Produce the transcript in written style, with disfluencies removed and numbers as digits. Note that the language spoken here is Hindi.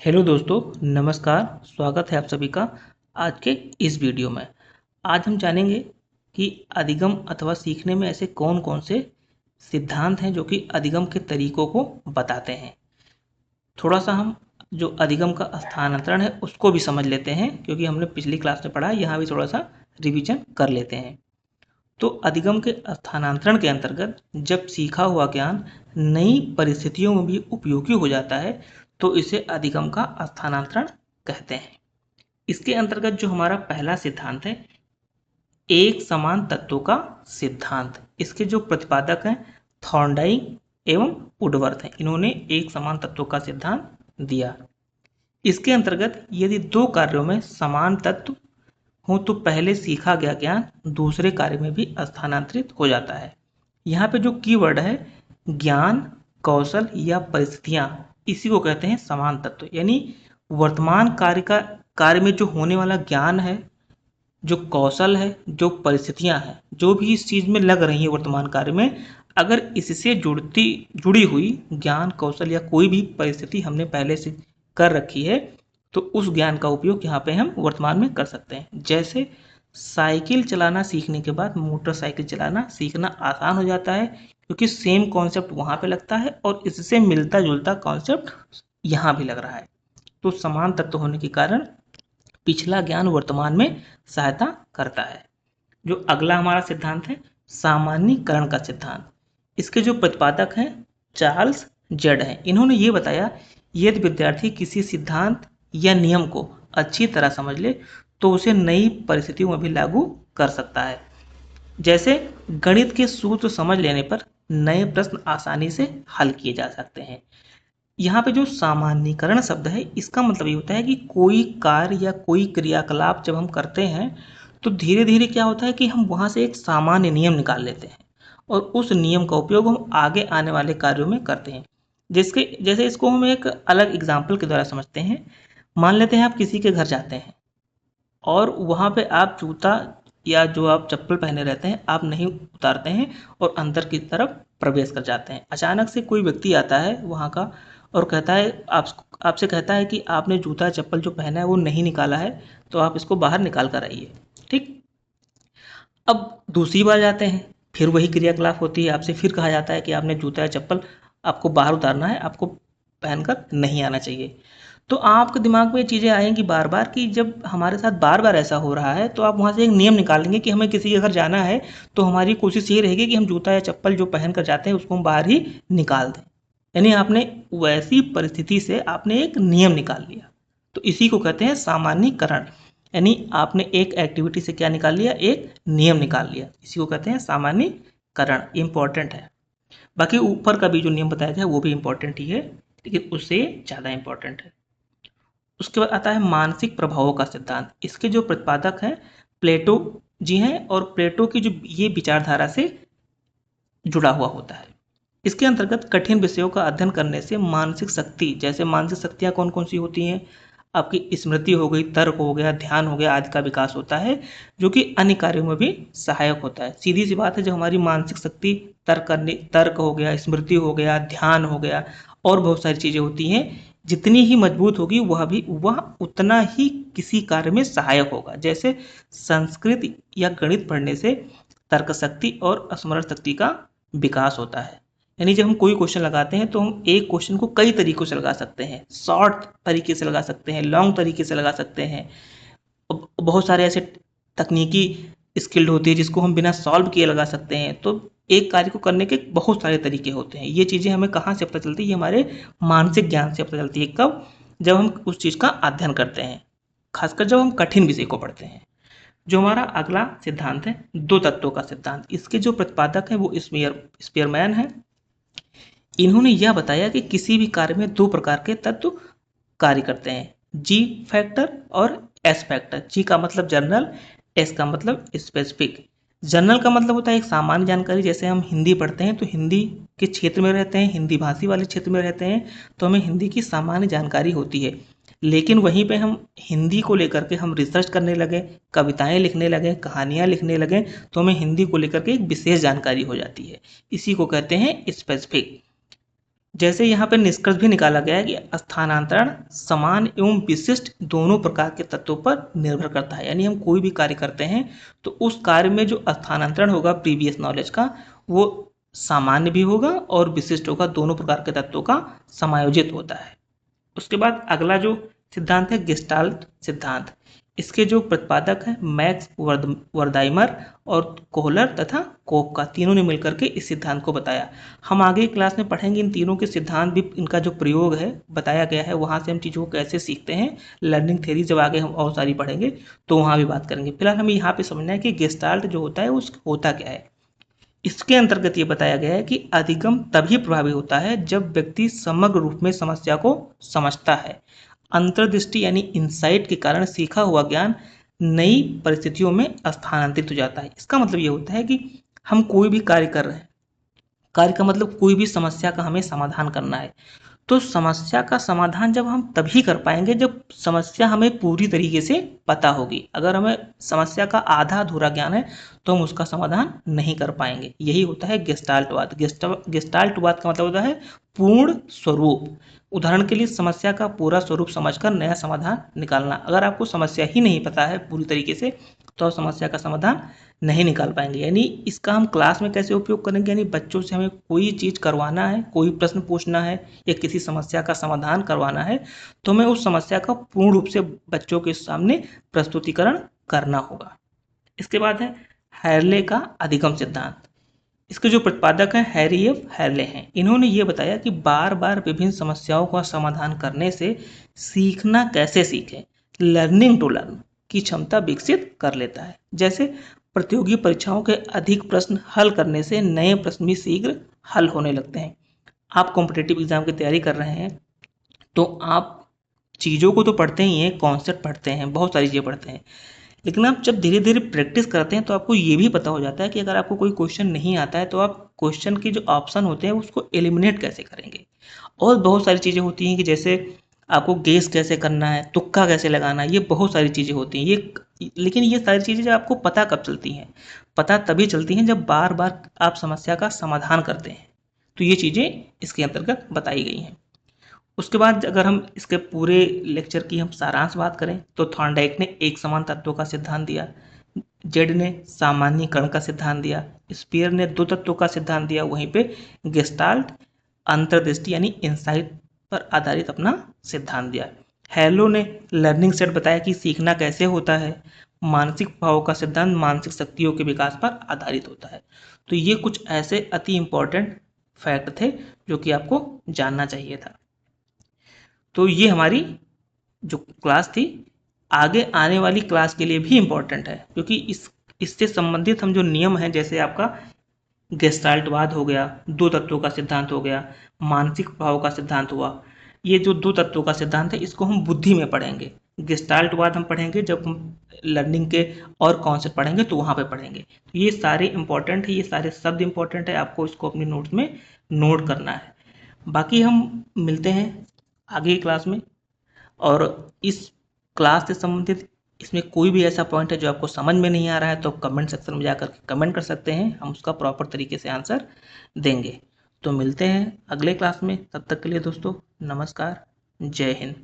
हेलो दोस्तों, नमस्कार। स्वागत है आप सभी का आज के इस वीडियो में। आज हम जानेंगे कि अधिगम अथवा सीखने में ऐसे कौन कौन से सिद्धांत हैं जो कि अधिगम के तरीकों को बताते हैं। थोड़ा सा हम जो अधिगम का स्थानांतरण है उसको भी समझ लेते हैं, क्योंकि हमने पिछली क्लास में पढ़ा है। यहाँ भी थोड़ा सा रिवीजन कर लेते हैं। तो अधिगम के स्थानांतरण के अंतर्गत जब सीखा हुआ ज्ञान नई परिस्थितियों में भी उपयोगी हो जाता है तो इसे अधिगम का स्थानांतरण कहते हैं। इसके अंतर्गत जो हमारा पहला सिद्धांत है, एक समान तत्वों का सिद्धांत। इसके जो प्रतिपादक हैं थॉर्नडाइक एवं वुडवर्थ हैं। इन्होंने एक समान तत्वों का सिद्धांत दिया। इसके अंतर्गत यदि दो कार्यों में समान तत्व हो तो पहले सीखा गया ज्ञान दूसरे कार्य में भी स्थानांतरित हो जाता है। यहाँ पे जो कीवर्ड है ज्ञान, कौशल या परिस्थितियाँ, इसी को कहते हैं समान तत्व। यानी वर्तमान कार्य में जो होने वाला ज्ञान है, जो कौशल है, जो परिस्थितियाँ हैं, जो भी इस चीज़ में लग रही है वर्तमान कार्य में, अगर इससे जुड़ी हुई ज्ञान, कौशल या कोई भी परिस्थिति हमने पहले से कर रखी है तो उस ज्ञान का उपयोग यहाँ पे हम वर्तमान में कर सकते हैं। जैसे साइकिल चलाना सीखने के बाद मोटरसाइकिल चलाना सीखना आसान हो जाता है, क्योंकि सेम कॉन्सेप्ट वहाँ पे लगता है और इससे मिलता जुलता कॉन्सेप्ट यहाँ भी लग रहा है। तो समान तत्व होने के कारण पिछला ज्ञान वर्तमान में सहायता करता है। जो अगला हमारा सिद्धांत है सामान्यीकरण का सिद्धांत। इसके जो प्रतिपादक हैं चार्ल्स जेड हैं। इन्होंने ये बताया यदि विद्यार्थी किसी सिद्धांत या नियम को अच्छी तरह समझ ले तो उसे नई परिस्थितियों में भी लागू कर सकता है। जैसे गणित के सूत्र समझ लेने पर नए प्रश्न आसानी से हल किए जा सकते हैं। यहाँ पे जो सामान्यीकरण शब्द है, इसका मतलब ये होता है कि कोई कार्य या कोई क्रियाकलाप जब हम करते हैं तो धीरे धीरे क्या होता है कि हम वहाँ से एक सामान्य नियम निकाल लेते हैं और उस नियम का उपयोग हम आगे आने वाले कार्यों में करते हैं। जैसे इसको हम एक अलग एग्जाम्पल के द्वारा समझते हैं। मान लेते हैं आप किसी के घर जाते हैं और वहाँ पे आप जूता या जो आप चप्पल पहने रहते हैं आप नहीं उतारते हैं और अंदर की तरफ प्रवेश कर जाते हैं। अचानक से कोई व्यक्ति आता है वहाँ का और कहता है आपसे कहता है कि आपने जूता चप्पल जो पहना है वो नहीं निकाला है, तो आप इसको बाहर निकाल कर आइए। ठीक। अब दूसरी बार जाते हैं, फिर वही क्रियाकलाप होती है, आपसे फिर कहा जाता है कि आपने जूता या चप्पल आपको बाहर उतारना है, आपको पहनकर नहीं आना चाहिए। तो आपके दिमाग में ये चीज़ें आएंगी बार बार कि जब हमारे साथ बार बार ऐसा हो रहा है तो आप वहाँ से एक नियम निकालेंगे कि हमें किसी के घर जाना है तो हमारी कोशिश ये रहेगी कि हम जूता या चप्पल जो पहन कर जाते हैं उसको हम बाहर ही निकाल दें। यानी आपने वैसी परिस्थिति से आपने एक नियम निकाल लिया। तो इसी को कहते हैं सामान्यीकरण। यानी आपने एक एक्टिविटी से क्या निकाल लिया, एक नियम निकाल लिया। इसी को कहते हैं सामान्यीकरण। इंपॉर्टेंट है। बाकी ऊपर का भी जो नियम बताया गया है वो भी इंपॉर्टेंट ही है, लेकिन उससे ज़्यादा इंपॉर्टेंट है। उसके बाद आता है मानसिक प्रभावों का सिद्धांत। इसके जो प्रतिपादक हैं प्लेटो जी हैं और प्लेटो की जो ये विचारधारा से जुड़ा हुआ होता है। इसके अंतर्गत कठिन विषयों का अध्ययन करने से मानसिक शक्ति, जैसे मानसिक शक्तियाँ कौन कौन सी होती हैं, आपकी स्मृति हो गई, तर्क हो गया, ध्यान हो गया आदि का विकास होता है, जो कि अन्य कार्यों में भी सहायक होता है। सीधी सी बात है, जब हमारी मानसिक शक्ति तर्क हो गया, स्मृति हो गया, ध्यान हो गया और बहुत सारी चीज़ें होती हैं, जितनी ही मजबूत होगी वह उतना ही किसी कार्य में सहायक होगा। जैसे संस्कृत या गणित पढ़ने से तर्क शक्ति और स्मरण शक्ति का विकास होता है। यानी जब हम कोई क्वेश्चन लगाते हैं तो हम एक क्वेश्चन को कई तरीकों से लगा सकते हैं। शॉर्ट तरीके से लगा सकते हैं, लॉन्ग तरीके से लगा सकते हैं। बहुत सारे ऐसे तकनीकी स्किल्ड होती है जिसको हम बिना सॉल्व किए लगा सकते हैं। तो एक कार्य को करने के बहुत सारे तरीके होते हैं। ये चीज़ें हमें कहाँ से पता चलती है, ये हमारे मानसिक ज्ञान से पता चलती है। कब? जब हम उस चीज़ का अध्ययन करते हैं, खासकर जब हम कठिन विषय को पढ़ते हैं। जो हमारा अगला सिद्धांत है दो तत्वों का सिद्धांत। इसके जो प्रतिपादक हैं वो स्पीयरमैन है। इन्होंने यह बताया कि किसी भी कार्य में दो प्रकार के तत्व कार्य करते हैं, जी फैक्टर और एस फैक्टर। जी का मतलब जनरल, एस का मतलब स्पेसिफिक। जनरल का मतलब होता है एक सामान्य जानकारी। जैसे हम हिंदी पढ़ते हैं तो हिंदी के क्षेत्र में रहते हैं, हिंदी भाषी वाले क्षेत्र में रहते हैं, तो हमें हिंदी की सामान्य जानकारी होती है। लेकिन वहीं पे हम हिंदी को लेकर के हम रिसर्च करने लगे, कविताएं लिखने लगे, कहानियां लिखने लगे, तो हमें हिंदी को लेकर के एक विशेष जानकारी हो जाती है। इसी को कहते हैं स्पेसिफिक। जैसे यहाँ पे निष्कर्ष भी निकाला गया है कि स्थानांतरण समान एवं विशिष्ट दोनों प्रकार के तत्वों पर निर्भर करता है। यानी हम कोई भी कार्य करते हैं तो उस कार्य में जो स्थानांतरण होगा प्रीवियस नॉलेज का, वो सामान्य भी होगा और विशिष्ट होगा, दोनों प्रकार के तत्वों का समायोजित होता है। उसके बाद अगला जो सिद्धांत है गेस्टाल्ट सिद्धांत। इसके जो प्रतिपादक हैं मैक्स वर्दाइमर और कोहलर तथा कोपका, तीनों ने मिलकर के इस सिद्धांत को बताया। हम आगे क्लास में पढ़ेंगे इन तीनों के सिद्धांत भी, इनका जो प्रयोग है बताया गया है, वहाँ से हम चीज़ों को कैसे सीखते हैं, लर्निंग थ्योरी जब आगे हम और सारी पढ़ेंगे तो वहाँ भी बात करेंगे। फिलहाल हमें यहाँ पे समझना है कि गेस्टाल्ट जो होता है उस होता क्या है। इसके अंतर्गत ये बताया गया है कि अधिगम तभी प्रभावी होता है जब व्यक्ति समग्र रूप में समस्या को समझता है। अंतर्दृष्टि यानी इंसाइट के कारण सीखा हुआ ज्ञान नई परिस्थितियों में स्थानांतरित हो जाता है। इसका मतलब ये होता है कि हम कोई भी कार्य कर रहे हैं, कार्य का मतलब कोई भी समस्या का हमें समाधान करना है, तो समस्या का समाधान जब हम तभी कर पाएंगे जब समस्या हमें पूरी तरीके से पता होगी। अगर हमें समस्या का आधा अधूरा ज्ञान है तो हम उसका समाधान नहीं कर पाएंगे। यही होता है गेस्टाल्टवाद। गेस्टाल्टवाद का मतलब होता है पूर्ण स्वरूप। उदाहरण के लिए समस्या का पूरा स्वरूप समझकर नया समाधान निकालना। अगर आपको समस्या ही नहीं पता है पूरी तरीके से तो आप समस्या का समाधान नहीं निकाल पाएंगे। यानी इसका हम क्लास में कैसे उपयोग करेंगे, यानी बच्चों से हमें कोई चीज़ करवाना है, कोई प्रश्न पूछना है या किसी समस्या का समाधान करवाना है तो हमें उस समस्या का पूर्ण रूप से बच्चों के सामने प्रस्तुतिकरण करना होगा। इसके बाद है हैरले का अधिगम सिद्धांत। इसके जो प्रतिपादक हैं हैरी एफ हैरले हैं। इन्होंने ये बताया कि बार बार विभिन्न समस्याओं का समाधान करने से सीखना कैसे सीखें, लर्निंग टू लर्न की क्षमता विकसित कर लेता है। जैसे प्रतियोगी परीक्षाओं के अधिक प्रश्न हल करने से नए प्रश्न भी शीघ्र हल होने लगते हैं। आप कॉम्पिटिटिव एग्जाम की तैयारी कर रहे हैं तो आप चीज़ों को तो पढ़ते ही हैं, कॉन्सेप्ट पढ़ते हैं, बहुत सारी चीज़ें पढ़ते हैं, लेकिन आप जब धीरे धीरे प्रैक्टिस करते हैं तो आपको ये भी पता हो जाता है कि अगर आपको कोई क्वेश्चन नहीं आता है तो आप क्वेश्चन के जो ऑप्शन होते हैं उसको एलिमिनेट कैसे करेंगे। और बहुत सारी चीज़ें होती हैं कि जैसे आपको गेस कैसे करना है, तुक्का कैसे लगाना है, ये बहुत सारी चीज़ें होती हैं ये। लेकिन ये सारी चीज़ें जब आपको पता कब चलती हैं, पता तभी चलती हैं जब बार बार आप समस्या का समाधान करते हैं। तो ये चीज़ें इसके अंतर्गत बताई गई हैं। उसके बाद अगर हम इसके पूरे लेक्चर की हम सारांश बात करें तो थॉर्नडाइक ने एक समान तत्वों का सिद्धांत दिया, जेड ने सामान्यीकरण का सिद्धांत दिया, स्पीयर ने दो तत्वों का सिद्धांत दिया, वहीं पे गेस्टाल्ट अंतर्दृष्टि यानी इंसाइट पर आधारित अपना सिद्धांत दिया। हैलो ने लर्निंग सेट बताया कि सीखना कैसे होता है, मानसिक भावों का सिद्धांत मानसिक शक्तियों के विकास पर आधारित होता है। तो ये कुछ ऐसे अति इम्पोर्टेंट फैक्ट थे जो कि आपको जानना चाहिए था। तो ये हमारी जो क्लास थी आगे आने वाली क्लास के लिए भी इम्पोर्टेंट है, क्योंकि इससे संबंधित हम जो नियम हैं, जैसे आपका गेस्टाल्टवाद हो गया, दो तत्वों का सिद्धांत हो गया, मानसिक प्रभाव का सिद्धांत हुआ, ये जो दो तत्वों का सिद्धांत है इसको हम बुद्धि में पढ़ेंगे। गेस्टाल्टवाद हम पढ़ेंगे जब हम लर्निंग के और कॉन्सेप्ट पढ़ेंगे तो वहाँ पे पढ़ेंगे। तो ये सारे इंपॉर्टेंट है, ये सारे शब्द इंपॉर्टेंट है, आपको इसको अपनी नोट्स में नोट करना है। बाकी हम मिलते हैं आगे की क्लास में, और इस क्लास से संबंधित इसमें कोई भी ऐसा पॉइंट है जो आपको समझ में नहीं आ रहा है तो कमेंट सेक्शन में जाकर कमेंट कर सकते हैं, हम उसका प्रॉपर तरीके से आंसर देंगे। तो मिलते हैं अगले क्लास में, तब तक के लिए दोस्तों नमस्कार, जय हिंद।